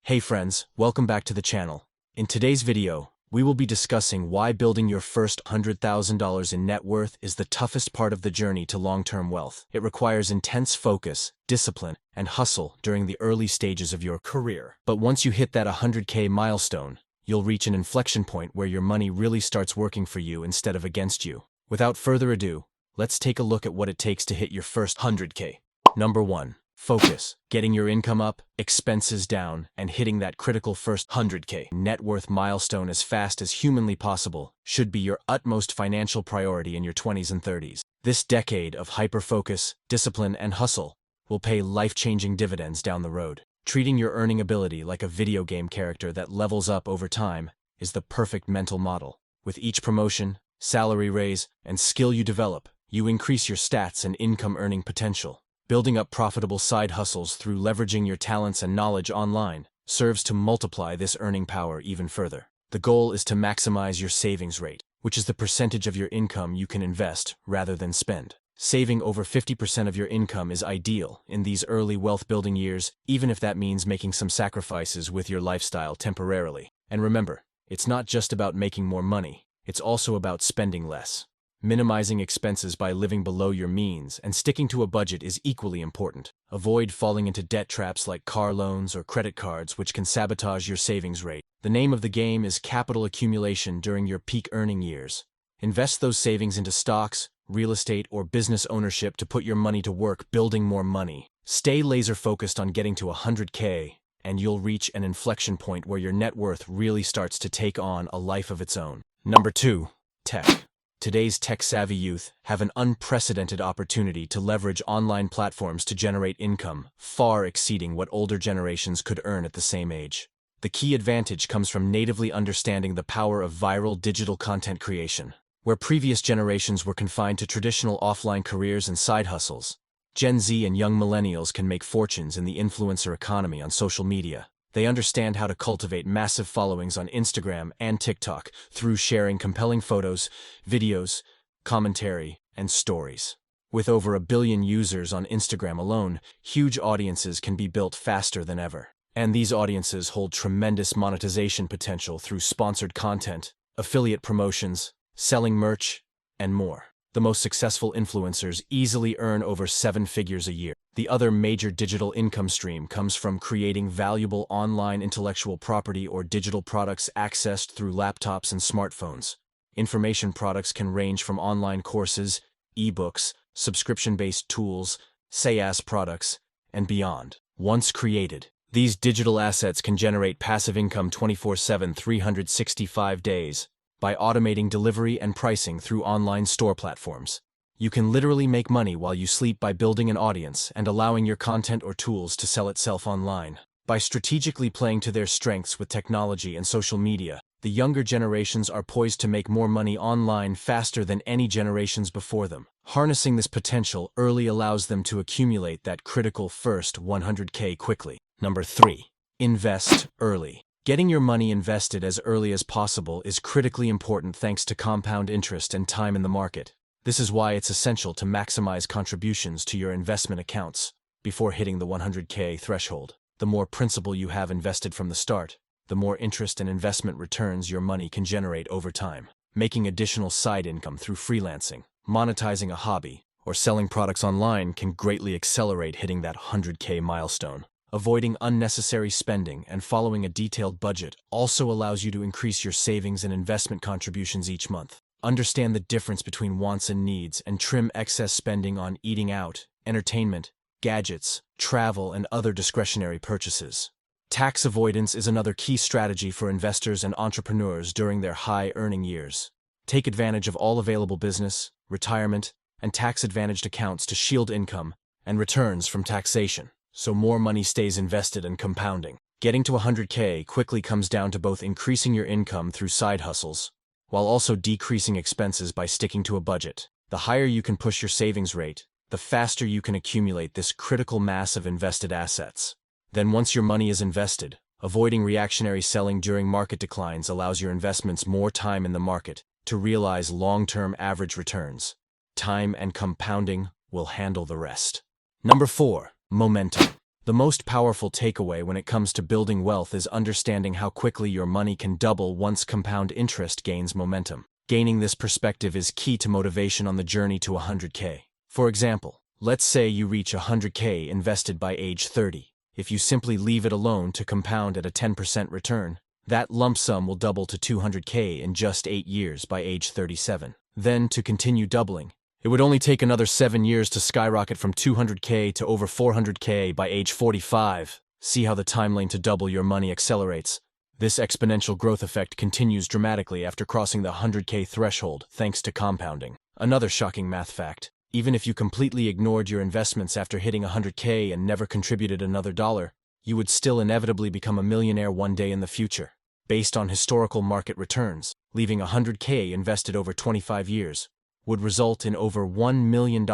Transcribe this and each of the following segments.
Hey friends, welcome back to the channel. In today's video, we will be discussing why building your first $100,000 in net worth is the toughest part of the journey to long-term wealth. It requires intense focus, discipline, and hustle during the early stages of your career. But once you hit that 100K milestone, you'll reach an inflection point where your money really starts working for you instead of against you. Without further ado, let's take a look at what it takes to hit your first 100K. Number 1. Focus. Getting your income up, expenses down, and hitting that critical first 100K net worth milestone as fast as humanly possible should be your utmost financial priority in your 20s and 30s. This decade of hyper-focus, discipline, and hustle will pay life-changing dividends down the road. Treating your earning ability like a video game character that levels up over time is the perfect mental model. With each promotion, salary raise, and skill you develop, you increase your stats and income earning potential. Building up profitable side hustles through leveraging your talents and knowledge online serves to multiply this earning power even further. The goal is to maximize your savings rate, which is the percentage of your income you can invest rather than spend. Saving over 50% of your income is ideal in these early wealth-building years, even if that means making some sacrifices with your lifestyle temporarily. And remember, it's not just about making more money, it's also about spending less. Minimizing expenses by living below your means and sticking to a budget is equally important. Avoid falling into debt traps like car loans or credit cards, which can sabotage your savings rate. The name of the game is capital accumulation during your peak earning years. Invest those savings into stocks, real estate, or business ownership to put your money to work building more money. Stay laser-focused on getting to 100K, and you'll reach an inflection point where your net worth really starts to take on a life of its own. Number 2. Tech. Today's tech-savvy youth have an unprecedented opportunity to leverage online platforms to generate income far exceeding what older generations could earn at the same age. The key advantage comes from natively understanding the power of viral digital content creation. Where previous generations were confined to traditional offline careers and side hustles, Gen Z and young millennials can make fortunes in the influencer economy on social media. They understand how to cultivate massive followings on Instagram and TikTok through sharing compelling photos, videos, commentary, and stories. With over 1 billion users on Instagram alone, huge audiences can be built faster than ever. And these audiences hold tremendous monetization potential through sponsored content, affiliate promotions, selling merch, and more. The most successful influencers easily earn over 7 figures a year. The other major digital income stream comes from creating valuable online intellectual property or digital products accessed through laptops and smartphones. Information products can range from online courses, ebooks, subscription-based tools, SaaS products, and beyond. Once created, these digital assets can generate passive income 24/7, 365 days. By automating delivery and pricing through online store platforms. You can literally make money while you sleep by building an audience and allowing your content or tools to sell itself online. By strategically playing to their strengths with technology and social media, the younger generations are poised to make more money online faster than any generations before them. Harnessing this potential early allows them to accumulate that critical first 100K quickly. Number 3. Invest early. Getting your money invested as early as possible is critically important thanks to compound interest and time in the market. This is why it's essential to maximize contributions to your investment accounts before hitting the 100K threshold. The more principal you have invested from the start, the more interest and investment returns your money can generate over time. Making additional side income through freelancing, monetizing a hobby, or selling products online can greatly accelerate hitting that 100K milestone. Avoiding unnecessary spending and following a detailed budget also allows you to increase your savings and investment contributions each month. Understand the difference between wants and needs and trim excess spending on eating out, entertainment, gadgets, travel, and other discretionary purchases. Tax avoidance is another key strategy for investors and entrepreneurs during their high-earning years. Take advantage of all available business, retirement, and tax-advantaged accounts to shield income and returns from taxation, so more money stays invested and compounding. Getting to 100K quickly comes down to both increasing your income through side hustles, while also decreasing expenses by sticking to a budget. The higher you can push your savings rate, the faster you can accumulate this critical mass of invested assets. Then once your money is invested, avoiding reactionary selling during market declines allows your investments more time in the market to realize long-term average returns. Time and compounding will handle the rest. Number 4. Momentum. The most powerful takeaway when it comes to building wealth is understanding how quickly your money can double once compound interest gains momentum. Gaining this perspective is key to motivation on the journey to 100K. For example, let's say you reach 100K invested by age 30. If you simply leave it alone to compound at a 10% return, that lump sum will double to 200K in just 8 years by age 37. Then, to continue doubling, it would only take another 7 years to skyrocket from 200K to over 400K by age 45. See how the timeline to double your money accelerates. This exponential growth effect continues dramatically after crossing the 100K threshold thanks to compounding. Another shocking math fact: even if you completely ignored your investments after hitting 100K and never contributed another dollar, you would still inevitably become a millionaire one day in the future. Based on historical market returns, leaving 100K invested over 25 years would result in over $1 million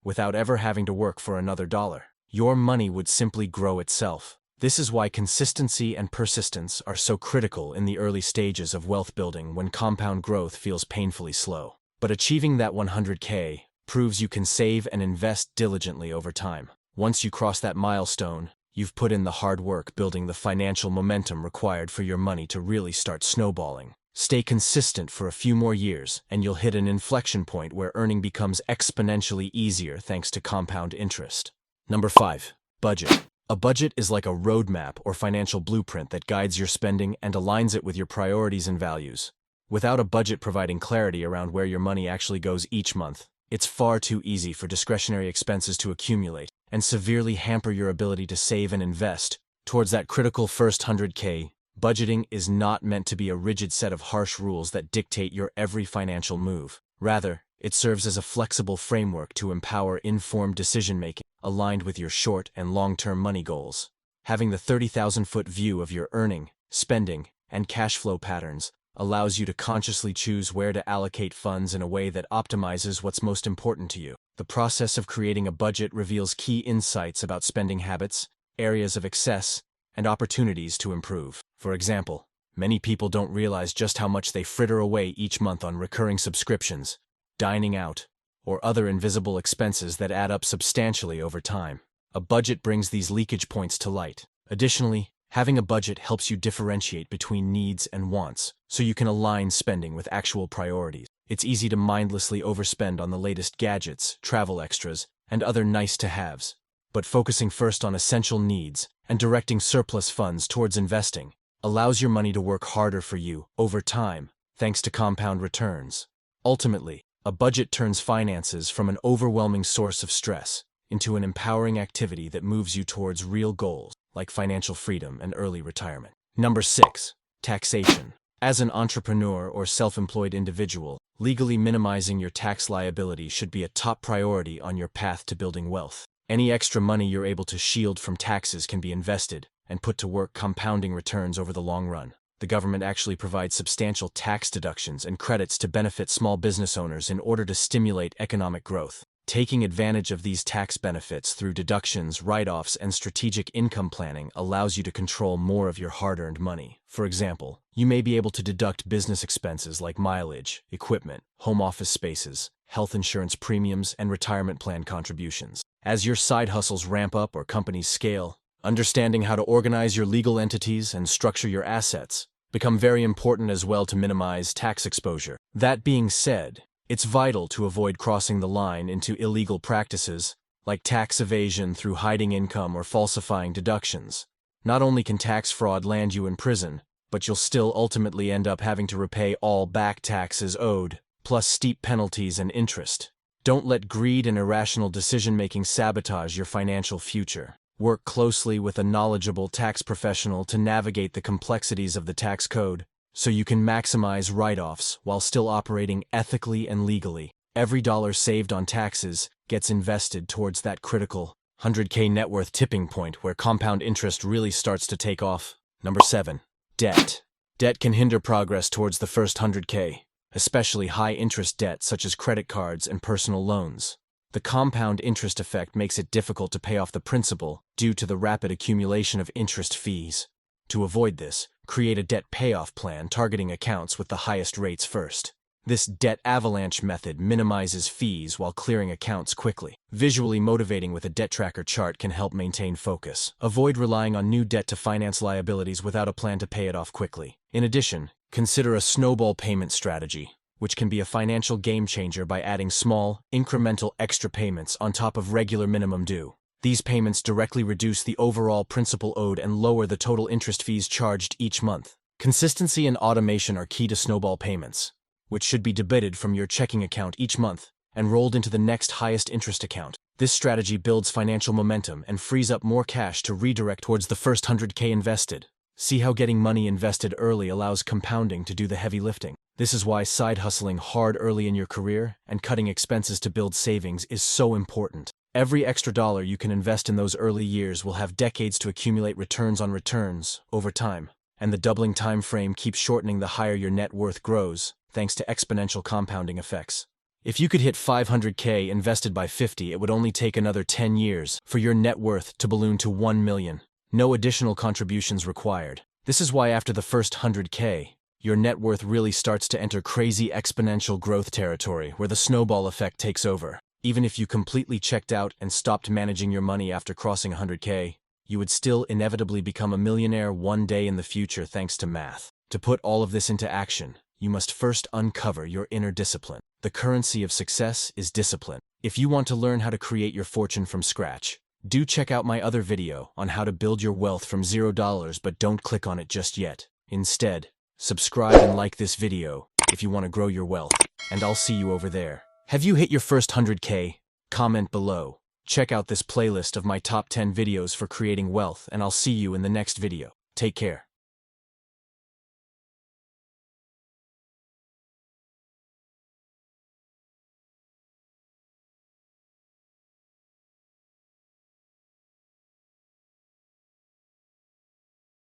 without ever having to work for another dollar. Your money would simply grow itself. This is why consistency and persistence are so critical in the early stages of wealth building when compound growth feels painfully slow. But achieving that 100K proves you can save and invest diligently over time. Once you cross that milestone, you've put in the hard work building the financial momentum required for your money to really start snowballing. Stay consistent for a few more years, and you'll hit an inflection point where earning becomes exponentially easier thanks to compound interest. Number 5. Budget. A budget is like a roadmap or financial blueprint that guides your spending and aligns it with your priorities and values. Without a budget providing clarity around where your money actually goes each month, it's far too easy for discretionary expenses to accumulate and severely hamper your ability to save and invest towards that critical first 100K. Budgeting is not meant to be a rigid set of harsh rules that dictate your every financial move. Rather, it serves as a flexible framework to empower informed decision-making aligned with your short and long-term money goals. Having the 30,000-foot view of your earning, spending, and cash flow patterns allows you to consciously choose where to allocate funds in a way that optimizes what's most important to you. The process of creating a budget reveals key insights about spending habits, areas of excess, and opportunities to improve. For example, many people don't realize just how much they fritter away each month on recurring subscriptions, dining out, or other invisible expenses that add up substantially over time. A budget brings these leakage points to light. Additionally, having a budget helps you differentiate between needs and wants, so you can align spending with actual priorities. It's easy to mindlessly overspend on the latest gadgets, travel extras, and other nice-to-haves. But focusing first on essential needs and directing surplus funds towards investing allows your money to work harder for you over time, thanks to compound returns. Ultimately, a budget turns finances from an overwhelming source of stress into an empowering activity that moves you towards real goals like financial freedom and early retirement. Number 6. Taxation. As an entrepreneur or self-employed individual, legally minimizing your tax liability should be a top priority on your path to building wealth. Any extra money you're able to shield from taxes can be invested and put to work compounding returns over the long run. The government actually provides substantial tax deductions and credits to benefit small business owners in order to stimulate economic growth. Taking advantage of these tax benefits through deductions, write-offs, and strategic income planning allows you to control more of your hard-earned money. For example, you may be able to deduct business expenses like mileage, equipment, home office spaces, health insurance premiums, and retirement plan contributions. As your side hustles ramp up or companies scale, understanding how to organize your legal entities and structure your assets become very important as well to minimize tax exposure. That being said, it's vital to avoid crossing the line into illegal practices, like tax evasion through hiding income or falsifying deductions. Not only can tax fraud land you in prison, but you'll still ultimately end up having to repay all back taxes owed, plus steep penalties and interest. Don't let greed and irrational decision-making sabotage your financial future. Work closely with a knowledgeable tax professional to navigate the complexities of the tax code, so you can maximize write-offs while still operating ethically and legally. Every dollar saved on taxes gets invested towards that critical 100K net worth tipping point where compound interest really starts to take off. Number 7. Debt. Debt can hinder progress towards the first 100K, especially high-interest debt such as credit cards and personal loans. The compound interest effect makes it difficult to pay off the principal due to the rapid accumulation of interest fees. To avoid this, create a debt payoff plan targeting accounts with the highest rates first. This debt avalanche method minimizes fees while clearing accounts quickly. Visually motivating with a debt tracker chart can help maintain focus. Avoid relying on new debt to finance liabilities without a plan to pay it off quickly. In addition, consider a snowball payment strategy, which can be a financial game changer by adding small, incremental extra payments on top of regular minimum due. These payments directly reduce the overall principal owed and lower the total interest fees charged each month. Consistency and automation are key to snowball payments, which should be debited from your checking account each month and rolled into the next highest interest account. This strategy builds financial momentum and frees up more cash to redirect towards the first 100K invested. See how getting money invested early allows compounding to do the heavy lifting. This is why side hustling hard early in your career and cutting expenses to build savings is so important. Every extra dollar you can invest in those early years will have decades to accumulate returns on returns over time, and the doubling time frame keeps shortening the higher your net worth grows, thanks to exponential compounding effects. If you could hit 500K invested by 50, it would only take another 10 years for your net worth to balloon to 1 million. No additional contributions required. This is why after the first 100K, your net worth really starts to enter crazy exponential growth territory where the snowball effect takes over. Even if you completely checked out and stopped managing your money after crossing 100K, you would still inevitably become a millionaire one day in the future thanks to math. To put all of this into action, you must first uncover your inner discipline. The currency of success is discipline. If you want to learn how to create your fortune from scratch, do check out my other video on how to build your wealth from $0, but don't click on it just yet. Instead, subscribe and like this video if you want to grow your wealth, and I'll see you over there. Have you hit your first 100K? Comment below. Check out this playlist of my top 10 videos for creating wealth, and I'll see you in the next video. Take care.